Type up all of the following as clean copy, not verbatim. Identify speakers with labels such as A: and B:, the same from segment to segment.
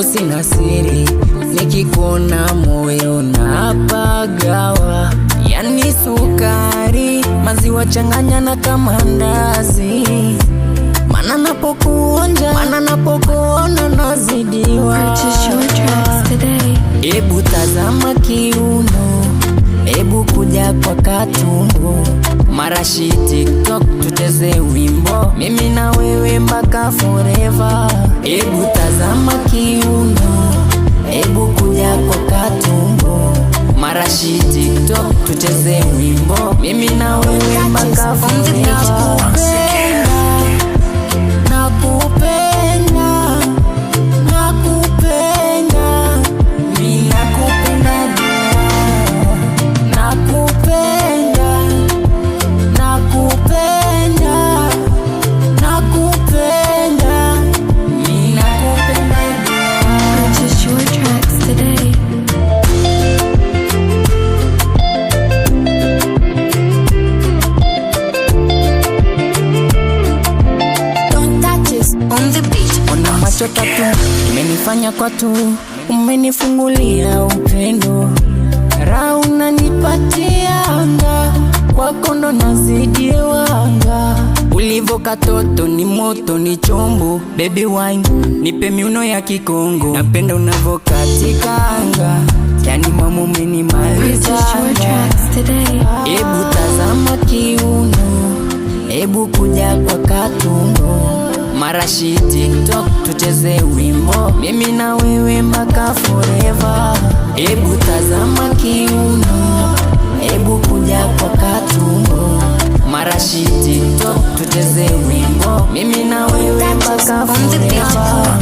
A: kwako sina siri, nikikuona moyo napagawa. Yani sukari, maziwa changanyana kama ndazi. Mana napokuona nazidiwa.
B: Purchase your tracks today.
A: Ebu tazama kiuno, ebu kuja kwa katumbo. Marashi TikTok tucheze wimbo, mimi na wewe mpaka forever. Ebu tazama kiuno, ebu kuja kwa katumbo. Marashi TikTok tucheze wimbo, mimi na wewe mpaka forever. Ona macho tatu, umenifanya kwa tu, umenifungulia upendo. Raha unanipatia anga, kwako ndo nazidi wanga. Ulivo katoto ni moto ni chombo, baby wine nipe miuno ya Kikongo. Napenda unavokatika anga, yani mama umenimaliza. Ebu tazama kiuno, ebu kuja kwa katumbo. Marashi TikTok tucheze wimbo, mimi na wewe mpaka forever. Ebu tazama kiuno, ebu kuja kwa katumbo. Marashi TikTok tucheze wimbo, mimi na wewe mpaka forever.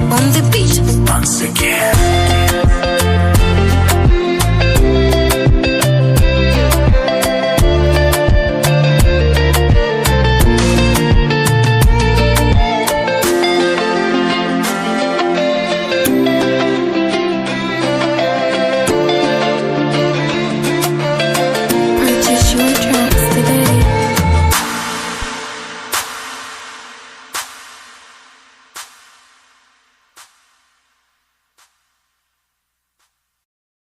B: On the